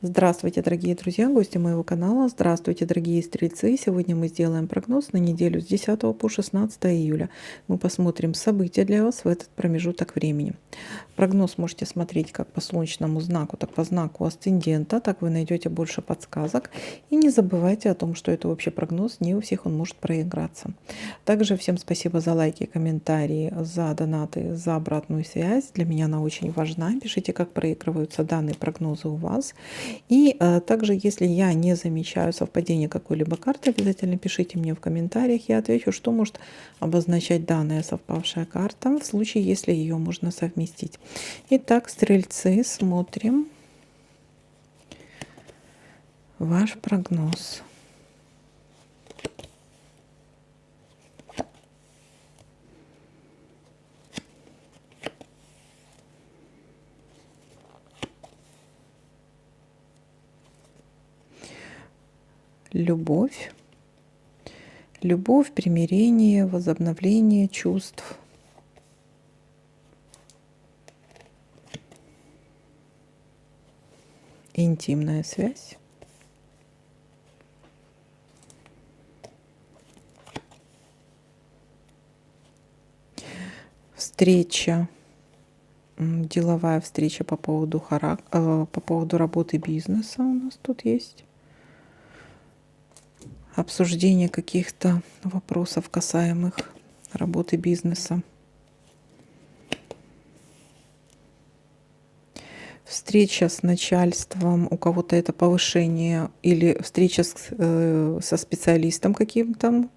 Здравствуйте, дорогие друзья, гости моего канала. Здравствуйте, дорогие стрельцы. Сегодня мы сделаем прогноз на неделю с 10 по 16 июля. Мы посмотрим события для вас в этот промежуток времени. Прогноз можете смотреть как по солнечному знаку, так по знаку асцендента. Так вы найдете больше подсказок. И не забывайте о том, что это общий прогноз, не у всех он может проиграться. Также всем спасибо за лайки, комментарии, за донаты, за обратную связь. Для меня она очень важна. Пишите, как проигрываются данные прогнозы у вас. И также, если я не замечаю совпадения какой-либо карты, обязательно пишите мне в комментариях, я отвечу, что может обозначать данная совпавшая карта, в случае, если ее можно совместить. Итак, стрельцы, смотрим ваш прогноз. Любовь. Любовь, примирение, возобновление чувств. Интимная связь. Встреча. Деловая встреча по поводу работы бизнеса у нас тут есть. Обсуждение каких-то вопросов, касаемых работы бизнеса. Встреча с начальством, у кого-то это повышение или встреча со специалистом каким-то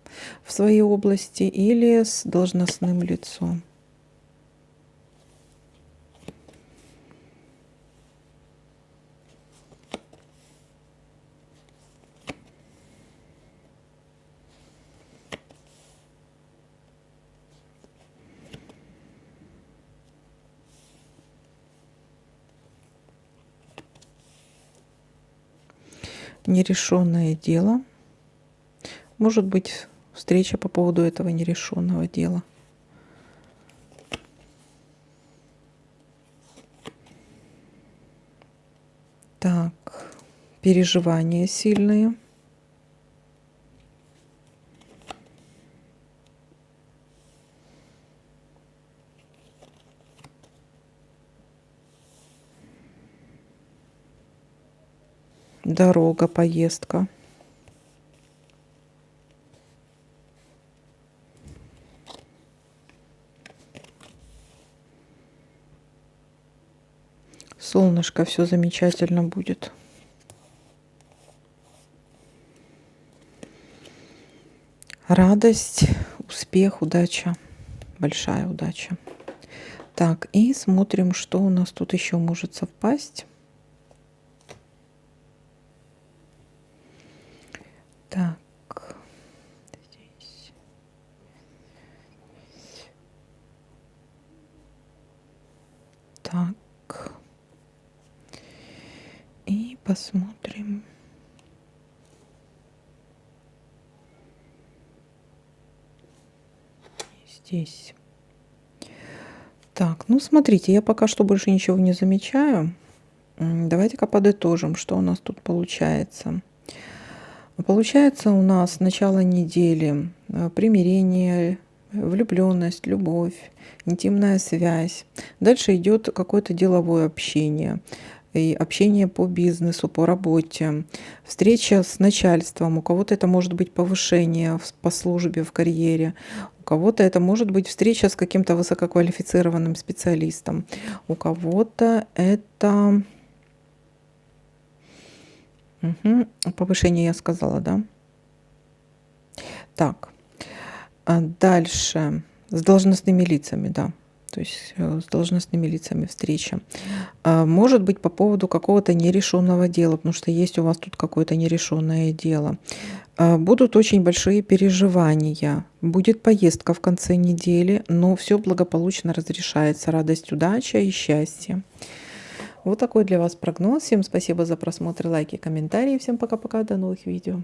в своей области или с должностным лицом. Нерешенное дело. Может быть, встреча по поводу этого нерешенного дела. Так, переживания сильные. Дорога, поездка. Солнышко, все замечательно будет. Радость, успех, удача, большая удача. Так, и смотрим, что у нас тут еще может совпасть. Так, здесь. Так. И посмотрим. Здесь. Так, ну смотрите, я пока что больше ничего не замечаю. Давайте-ка подытожим, что у нас тут получается. Получается у нас начало недели, примирение, влюбленность, любовь, интимная связь. Дальше идет какое-то деловое общение. И общение по бизнесу, по работе, встреча с начальством. У кого-то это может быть повышение по службе, в карьере. У кого-то это может быть встреча с каким-то высококвалифицированным специалистом. У кого-то это... повышение я сказала, да? Так, дальше с должностными лицами, да. То есть с должностными лицами встреча. Может быть по поводу какого-то нерешенного дела, потому что есть у вас тут какое-то нерешенное дело. Будут очень большие переживания. Будет поездка в конце недели, но все благополучно разрешается. Радость, удача и счастье. Вот такой для вас прогноз. Всем спасибо за просмотр, лайки, комментарии. Всем пока-пока, до новых видео.